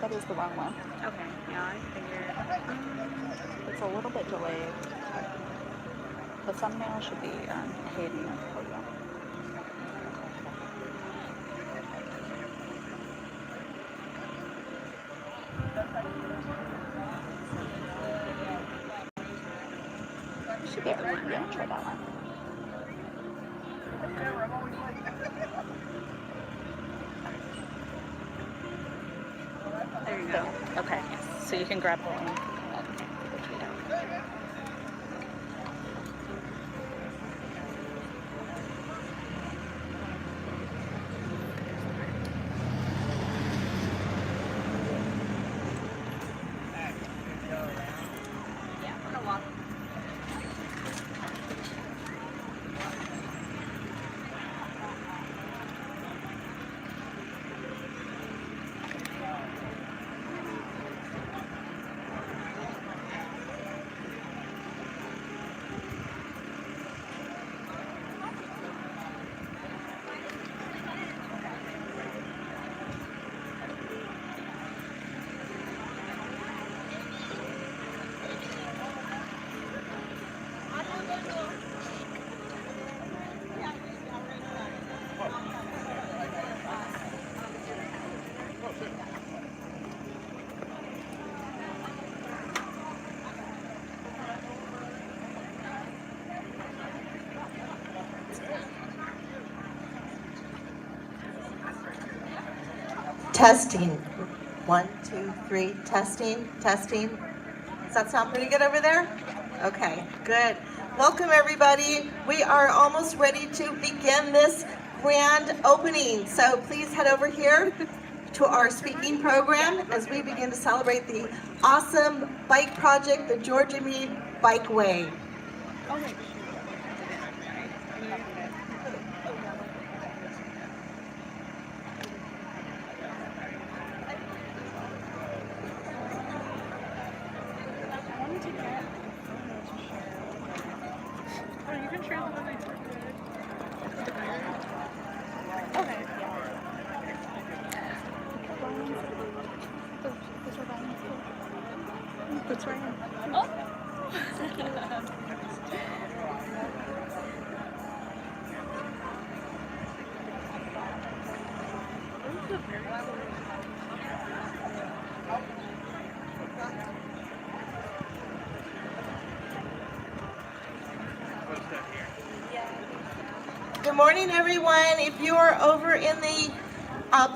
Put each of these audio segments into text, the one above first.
that is the wrong one. Okay, yeah, I figured. It's a little bit delayed. The thumbnail should be Hayden. Hold on. Should be everything. Yeah, try that one. There you go. Okay, so you can grab one. Testing. 1, 2, 3. Testing. Testing. Does that sound pretty good over there? Okay, good. Welcome, everybody. We are almost ready to begin this grand opening. So please head over here to our speaking program as we begin to celebrate the awesome bike project, the Georgia-Meade Bikeway. That's right. Good morning, everyone. If you are over in the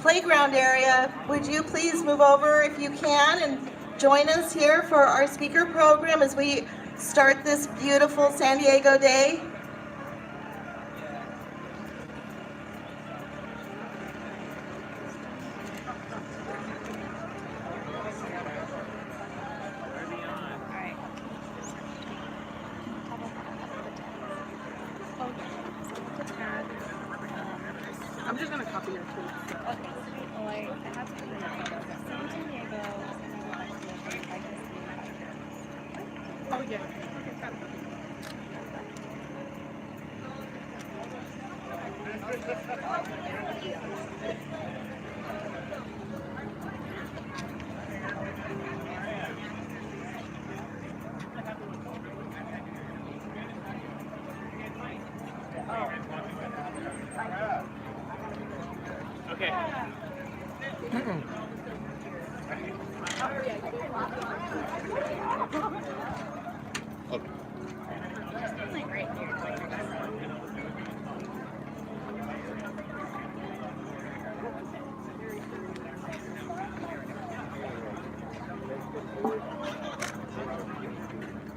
playground area, would you please move over if you can and join us here for our speaker program as we start this beautiful San Diego day. I'm just gonna copy your tweet. Okay. Well, I have to do San Diego. Oh yeah. Okay.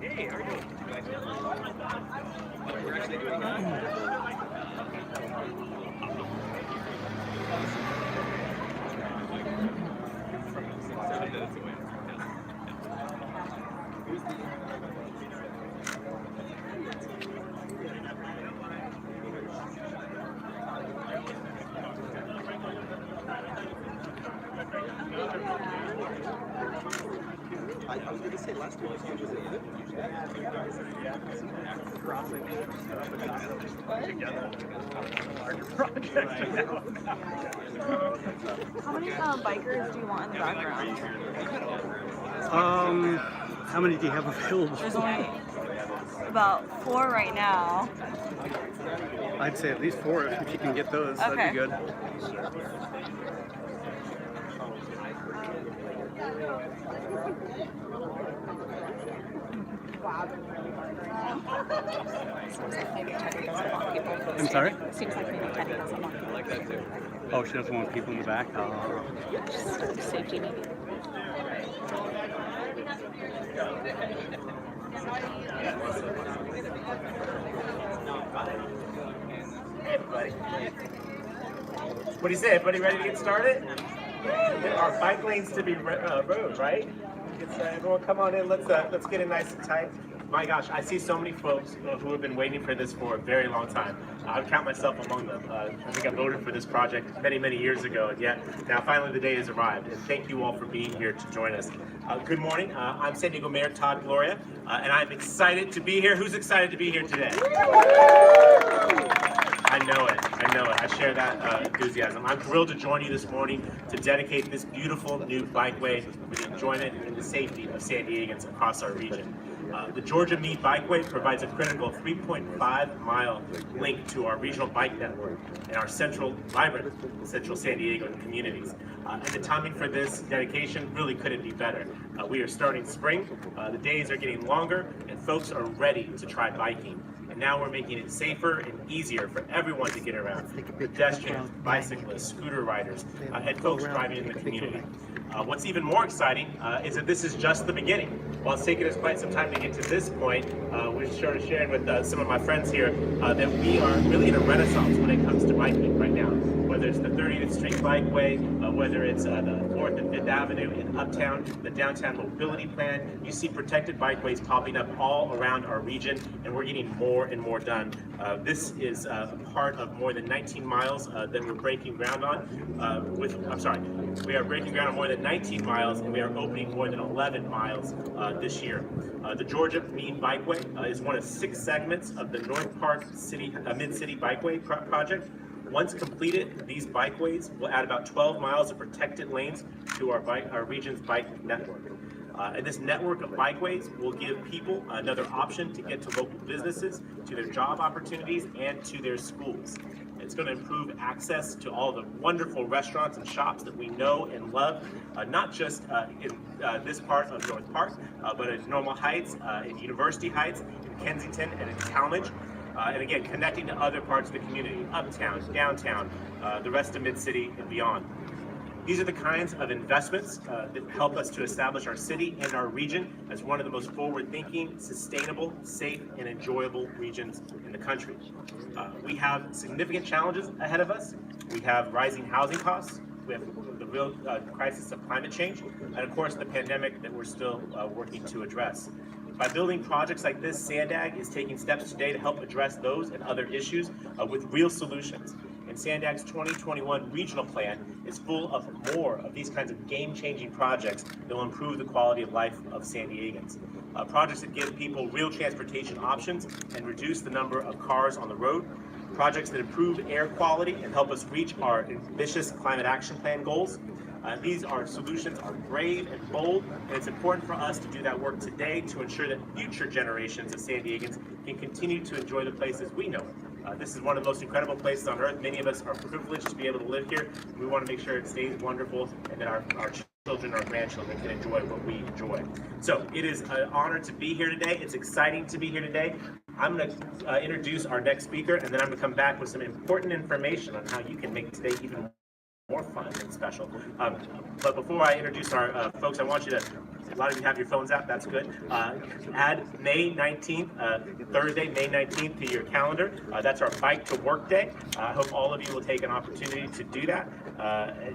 Hey, how are you doing? We're actually doing I was going to say last year was it? How many bikers do you want in the background? How many do you have available? There's only about 4 right now. I'd say at least 4 if you can get those. Okay. That'd be good. Seems like maybe Teddy doesn't want people. I'm sorry? Seems like maybe Teddy doesn't want people. Oh, she doesn't want people in the back? Just safety maybe. What do you say? Everybody ready to get started? Our bike lanes to be rode, right? Everyone come on in. Let's get it nice and tight. My gosh, I see so many folks who have been waiting for this for a very long time. I would count myself among them. I think I voted for this project many, many years ago, and yet now finally the day has arrived. And thank you all for being here to join us. Good morning. I'm San Diego Mayor Todd Gloria, and I'm excited to be here. Who's excited to be here today? I know it. I share that enthusiasm. I'm thrilled to join you this morning to dedicate this beautiful new bikeway for the enjoyment and the safety of San Diegans across our region. The Georgia-Meade Bikeway provides a critical 3.5-mile link to our regional bike network and our vibrant central San Diego communities. And the timing for this dedication really couldn't be better. We are starting spring, the days are getting longer, and folks are ready to try biking. And now we're making it safer and easier for everyone to get around. Pedestrians, bicyclists, scooter riders, and folks driving in the community. What's even more exciting is that this is just the beginning. While it's taken us quite some time to get to this point, we're sort of sharing with some of my friends here that we are really in a renaissance when it comes to biking right now. Whether it's the 30th Street Bikeway, whether it's the 4th and 5th Avenue in Uptown, the Downtown Mobility Plan, you see protected bikeways popping up all around our region, and we're getting more and more done. This is a part of more than 19 miles that we're breaking ground on. We are breaking ground on more than 19 miles, and we are opening more than 11 miles this year. The Georgia-Meade Bikeway is one of 6 segments of the North Park Mid-City Bikeway project. Once completed, these bikeways will add about 12 miles of protected lanes to our region's bike network. And this network of bikeways will give people another option to get to local businesses, to their job opportunities, and to their schools. It's going to improve access to all the wonderful restaurants and shops that we know and love, not just in this part of North Park, but in Normal Heights, in University Heights, in Kensington, and in Talmadge. And again, connecting to other parts of the community, uptown, downtown, the rest of Mid-City, and beyond. These are the kinds of investments that help us to establish our city and our region as one of the most forward-thinking, sustainable, safe, and enjoyable regions in the country. We have significant challenges ahead of us. We have rising housing costs. We have the real crisis of climate change, and of course the pandemic that we're still working to address. By building projects like this, SANDAG is taking steps today to help address those and other issues with real solutions. And SANDAG's 2021 regional plan is full of more of these kinds of game-changing projects that will improve the quality of life of San Diegans. Projects that give people real transportation options and reduce the number of cars on the road. Projects that improve air quality and help us reach our ambitious climate action plan goals. These solutions are brave and bold, and it's important for us to do that work today to ensure that future generations of San Diegans can continue to enjoy the places we know. This is one of the most incredible places on earth. Many of us are privileged to be able to live here, and we want to make sure it stays wonderful and that our children, our grandchildren can enjoy what we enjoy. So it is an honor to be here today. It's exciting to be here today. I'm going to introduce our next speaker, and then I'm going to come back with some important information on how you can make today even more fun and special. But before I introduce our folks, I want you to, a lot of you have your phones out, that's good. Add May 19th, Thursday, May 19th to your calendar. That's our Bike to Work Day. I hope all of you will take an opportunity to do that.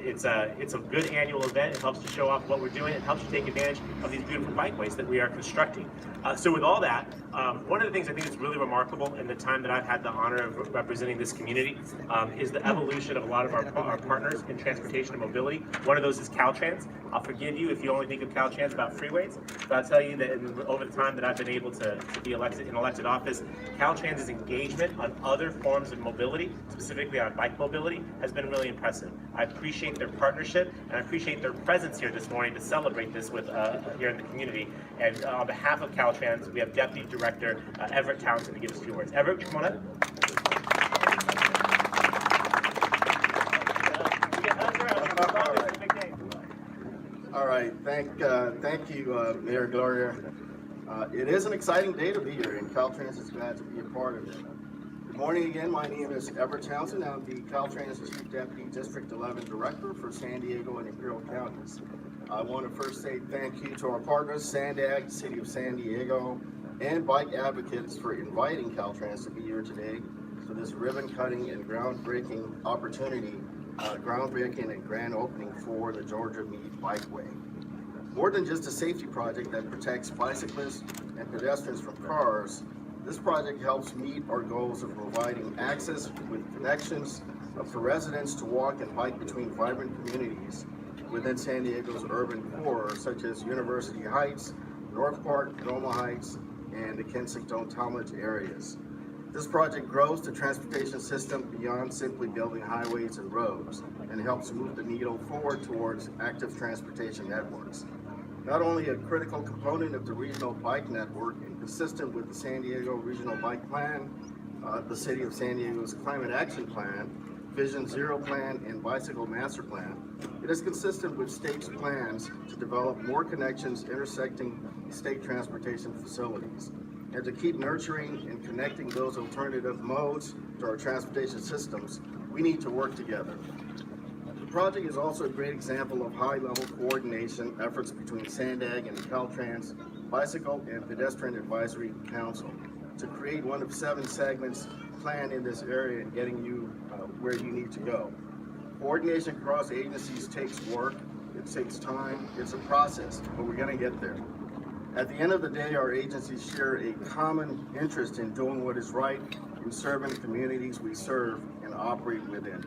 It's a good annual event. It helps to show off what we're doing. It helps to take advantage of these beautiful bikeways that we are constructing. So with all that, One of the things I think is really remarkable in the time that I've had the honor of representing this community is the evolution of a lot of our partners in transportation and mobility. One of those is Caltrans. I'll forgive you if you only think of Caltrans about freeways, but I'll tell you that over the time that I've been able to be elected in elected office, Caltrans's engagement on other forms of mobility, specifically on bike mobility, has been really impressive. I appreciate their partnership, and I appreciate their presence here this morning to celebrate this with here in the community. And on behalf of Caltrans, we have Deputy Director Everett Townsend to give us a few words. Everett, come on up. All right, thank you, Mayor Gloria. It is an exciting day to be here, and Caltrans is glad to be a part of it. Good morning again. My name is Everett Townsend. I'm the Caltrans Chief Deputy District 11 Director for San Diego and Imperial Counties. I want to first say thank you to our partners, SANDAG, City of San Diego, and Bike Advocates for inviting Caltrans to be here today for this ribbon-cutting and groundbreaking opportunity, groundbreaking and grand opening for the Georgia-Meade Bikeway. More than just a safety project that protects bicyclists and pedestrians from cars, this project helps meet our goals of providing access with connections for residents to walk and bike between vibrant communities within San Diego's urban core, such as University Heights, North Park, Noma Heights, and the Kensington-Talmadge areas. This project grows the transportation system beyond simply building highways and roads and helps move the needle forward towards active transportation networks. Not only a critical component of the regional bike network and consistent with the San Diego Regional Bike Plan, the City of San Diego's Climate Action Plan, Vision Zero Plan, and Bicycle Master Plan, it is consistent with state's plans to develop more connections intersecting state transportation facilities, and to keep nurturing and connecting those alternative modes to our transportation systems, we need to work together. The project is also a great example of high-level coordination efforts between SANDAG and the Caltrans Bicycle and Pedestrian Advisory Council to create one of 7 segments planned in this area and getting you where you need to go. Coordination across agencies takes work, it takes time, it's a process, but we're gonna get there. At the end of the day, our agencies share a common interest in doing what is right in serving the communities we serve and operate within.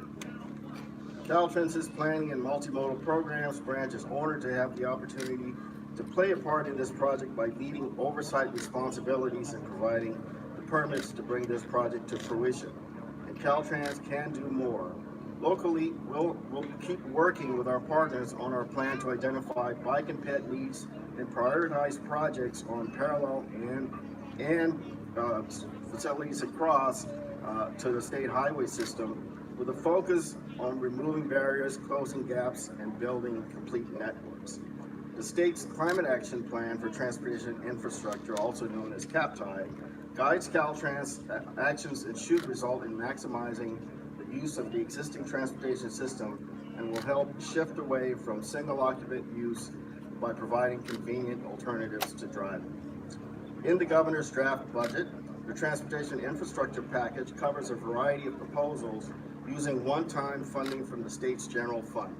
Caltrans' planning and multimodal programs branch is honored to have the opportunity to play a part in this project by leading oversight responsibilities and providing the permits to bring this project to fruition. And Caltrans can do more. Locally, we'll keep working with our partners on our plan to identify bike and ped needs and prioritize projects on parallel and facilities across to the state highway system with a focus on removing barriers, closing gaps, and building complete networks. The state's Climate Action Plan for Transportation Infrastructure, also known as CAPTI, guides Caltrans actions and should result in maximizing the use of the existing transportation system and will help shift away from single occupant use by providing convenient alternatives to driving. In the governor's draft budget, the transportation infrastructure package covers a variety of proposals using one-time funding from the state's general fund.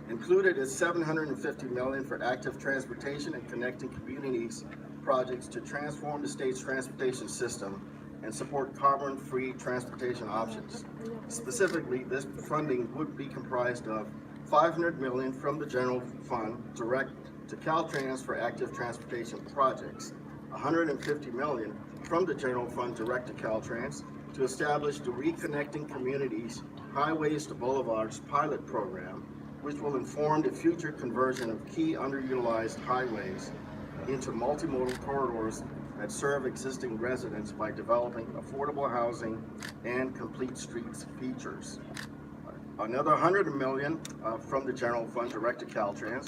Included is $750 million for active transportation and connecting communities projects to transform the state's transportation system and support carbon-free transportation options. Specifically, this funding would be comprised of $500 million from the general fund direct to Caltrans for active transportation projects, $150 million from the general fund direct to Caltrans to establish the Reconnecting Communities Highways to Boulevards pilot program, which will inform the future conversion of key underutilized highways into multimodal corridors that serve existing residents by developing affordable housing and complete streets features. Another $100 million from the general fund direct to Caltrans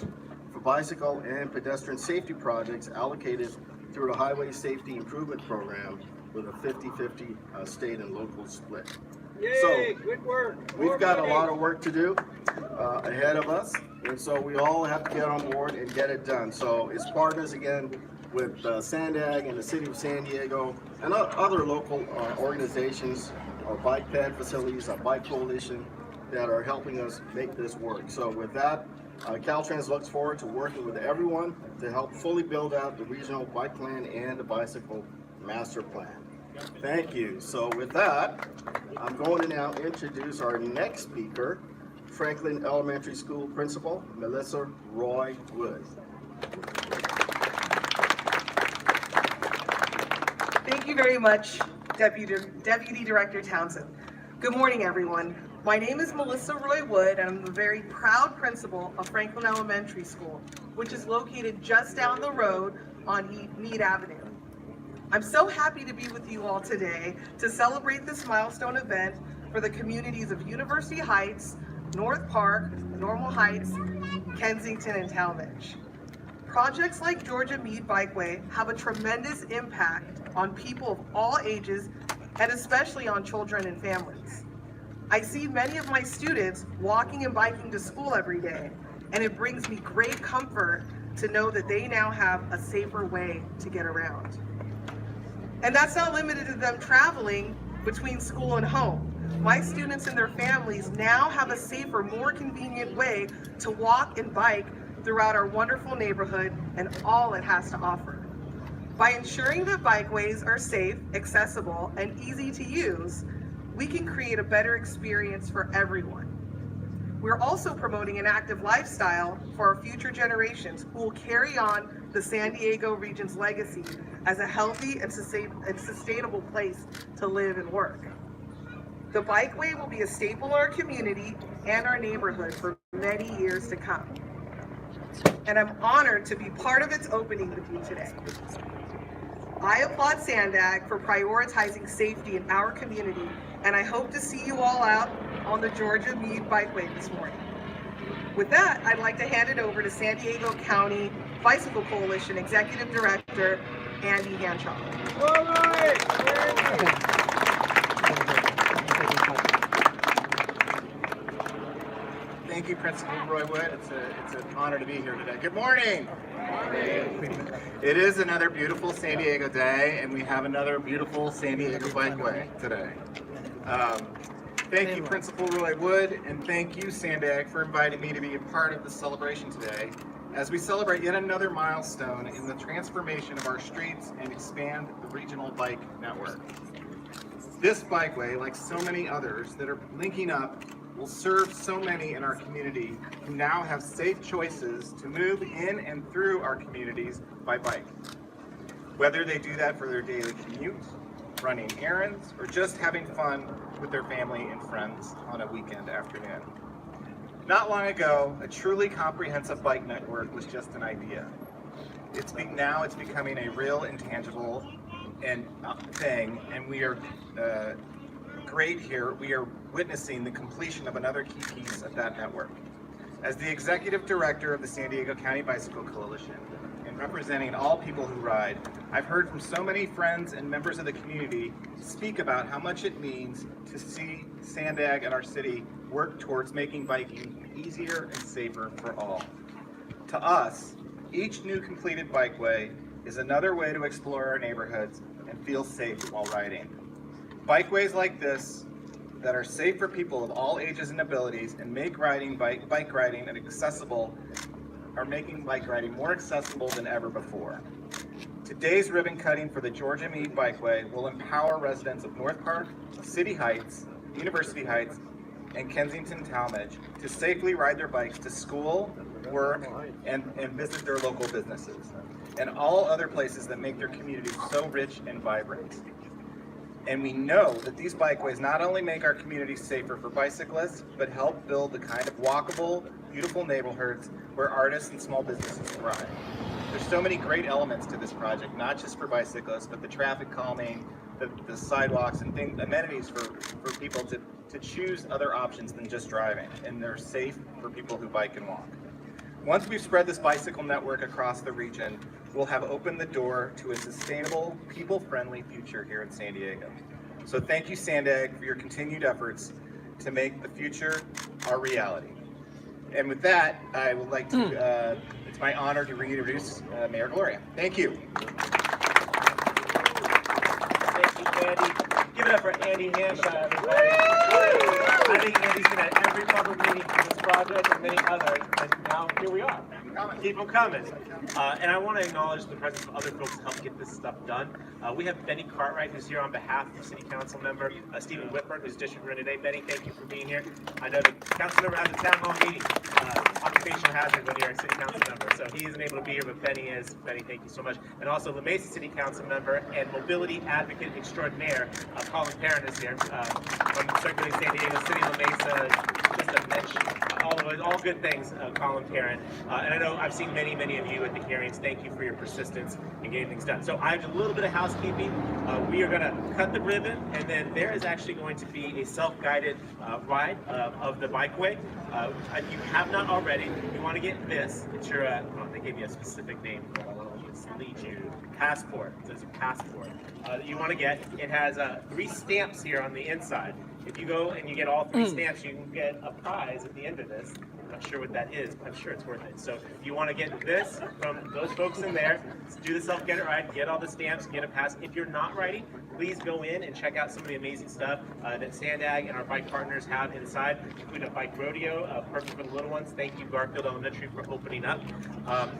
for bicycle and pedestrian safety projects allocated through the Highway Safety Improvement Program with a 50-50 state and local split. Yay, good work. We've got a lot of work to do ahead of us, and so we all have to get on board and get it done. So it's partners again with SANDAG and the City of San Diego and other local organizations, our bike ped facilities, our bike coalition that are helping us make this work. So with that, Caltrans looks forward to working with everyone to help fully build out the regional bike plan and the bicycle master plan. Thank you. So with that, I'm going to now introduce our next speaker, Franklin Elementary School Principal, Melissa Roy Wood. Thank you very much, Deputy Director Townsend. Good morning, everyone. My name is Melissa Roy Wood, and I'm the very proud principal of Franklin Elementary School, which is located just down the road on Meade Avenue. I'm so happy to be with you all today to celebrate this milestone event for the communities of University Heights, North Park, Normal Heights, Kensington, and Talmadge. Projects like Georgia-Meade Bikeway have a tremendous impact on people of all ages, and especially on children and families. I see many of my students walking and biking to school every day, and it brings me great comfort to know that they now have a safer way to get around. And that's not limited to them traveling between school and home. My students and their families now have a safer, more convenient way to walk and bike throughout our wonderful neighborhood and all it has to offer. By ensuring that bikeways are safe, accessible, and easy to use, we can create a better experience for everyone. We're also promoting an active lifestyle for our future generations who will carry on the San Diego region's legacy as a healthy and sustainable place to live and work. The Bikeway will be a staple in our community and our neighborhood for many years to come. And I'm honored to be part of its opening with you today. I applaud SANDAG for prioritizing safety in our community, and I hope to see you all out on the Georgia-Meade Bikeway this morning. With that, I'd like to hand it over to San Diego County Bicycle Coalition Executive Director, Andy Hancock. Thank you, Principal Roy Wood. It's an honor to be here today. Good morning. It is another beautiful San Diego day, and we have another beautiful San Diego Bikeway today. Thank you, Principal Roy Wood, and thank you, SANDAG, for inviting me to be a part of the celebration today as we celebrate yet another milestone in the transformation of our streets and expand the regional bike network. This bikeway, like so many others that are linking up, will serve so many in our community who now have safe choices to move in and through our communities by bike. Whether they do that for their daily commute, running errands, or just having fun with their family and friends on a weekend afternoon. Not long ago, a truly comprehensive bike network was just an idea. Now it's becoming a real intangible thing, and we are great here. We are witnessing the completion of another key piece of that network. As the Executive Director of the San Diego County Bicycle Coalition, and representing all people who ride, I've heard from so many friends and members of the community speak about how much it means to see SANDAG and our city work towards making biking easier and safer for all. To us, each new completed bikeway is another way to explore our neighborhoods and feel safe while riding. Bikeways like this that are safe for people of all ages and abilities and make bike riding and accessible are making bike riding more accessible than ever before. Today's ribbon cutting for the Georgia-Meade Bikeway will empower residents of North Park, City Heights, University Heights, and Kensington Talmadge to safely ride their bikes to school, work, and visit their local businesses, and all other places that make their communities so rich and vibrant. And we know that these bikeways not only make our communities safer for bicyclists, but help build the kind of walkable, beautiful neighborhoods where artists and small businesses thrive. There's so many great elements to this project, not just for bicyclists, but the traffic calming, the sidewalks and amenities for people to choose other options than just driving, and they're safe for people who bike and walk. Once we've spread this bicycle network across the region, we'll have opened the door to a sustainable, people-friendly future here in San Diego. So thank you, SANDAG, for your continued efforts to make the future our reality. And with that, I would like to, it's my honor to reintroduce Mayor Gloria. Thank you. Thank you, Andy. Give it up for Andy Hanshaw, everybody. I think Andy's been at every public meeting for this project and many others, and now here we are. Keep them coming. And I want to acknowledge the presence of other folks who helped get this stuff done. We have Benny Cartwright, who's here on behalf of City Council member Stephen Whitburn, who's district runner today. Benny, thank you for being here. I know the council member has a town hall meeting, occupational hazard when you're a City Council member, so he isn't able to be here, but Benny is. Benny, thank you so much. And also La Mesa City Council member and mobility advocate extraordinaire, Colin Perrin is here from Circulating San Diego City, La Mesa, just a mention. All good things, Colin Perrin. And I know I've seen many of you at the hearings. Thank you for your persistence in getting things done. So I have a little bit of housekeeping. We are going to cut the ribbon, and then there is actually going to be a self-guided ride of the bikeway. If you have not already, you want to get this. It's your, they gave you a specific name. Lead you. Passport. It says passport. That you want to get. It has 3 stamps here on the inside. If you go and you get all 3 stamps, you can get a prize at the end of this. I'm not sure what that is, but I'm sure it's worth it. So if you want to get this from those folks in there, do the self-get it right, get all the stamps, get a pass. If you're not writing, please go in and check out some of the amazing stuff that SANDAG and our bike partners have inside, including a bike rodeo, perfect for the little ones. Thank you, Garfield Elementary, for opening up.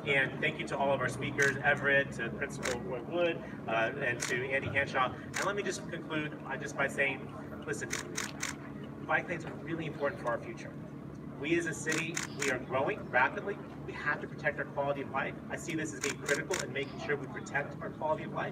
And thank you to all of our speakers, Everett, to Principal Roy Wood, and to Andy Hanshaw. And let me just conclude just by saying, listen, bike lanes are really important for our future. We as a city, we are growing rapidly. We have to protect our quality of life. I see this as being critical in making sure we protect our quality of life.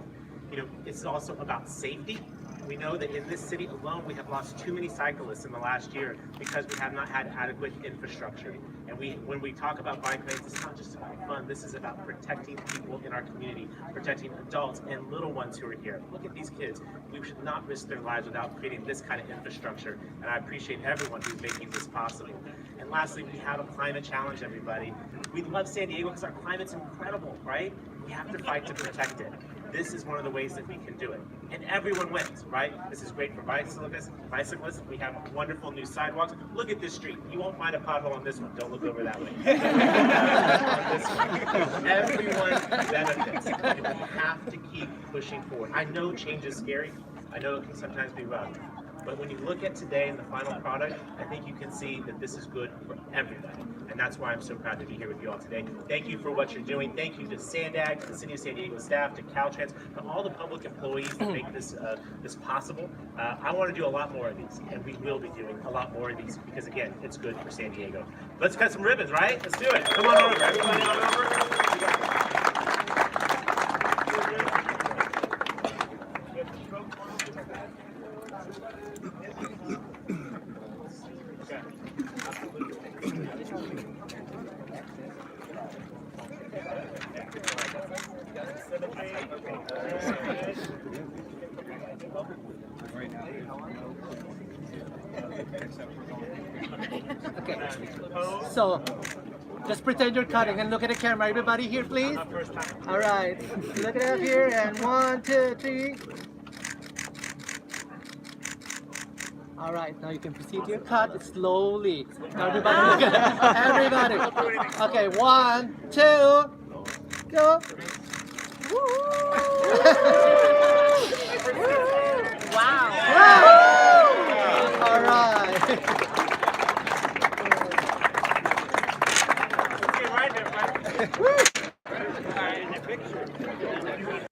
You know, it's also about safety. We know that in this city alone, we have lost too many cyclists in the last year because we have not had adequate infrastructure. And when we talk about bike lanes, it's not just about fun. This is about protecting people in our community, protecting adults and little ones who are here. Look at these kids. We should not risk their lives without creating this kind of infrastructure. And I appreciate everyone who's making this possible. And lastly, we have a climate challenge, everybody. We love San Diego because our climate's incredible, right? We have to fight to protect it. This is one of the ways that we can do it. And everyone wins, right? This is great for bicyclists. We have wonderful new sidewalks. Look at this street. You won't find a pothole on this one. Don't look over that way. Everyone benefits. And we have to keep pushing forward. I know change is scary. I know it can sometimes be rough. But when you look at today and the final product, I think you can see that this is good for everybody. And that's why I'm so proud to be here with you all today. Thank you for what you're doing. Thank you to SANDAG, to the City of San Diego staff, to Caltrans, to all the public employees that make this possible. I want to do a lot more of these, and we will be doing a lot more of these because, again, it's good for San Diego. Let's cut some ribbons, right? Let's do it. Come on over. Everybody on over. Okay, so just pretend you're cutting and look at the camera. Everybody here, please. All right, look it up here, and 1, 2, 3. All right, now you can proceed to your cut slowly. Now everybody, look at everybody. Okay, 1, 2, go. Wow. All right. Let's get right there, Mike. Woo! In the picture.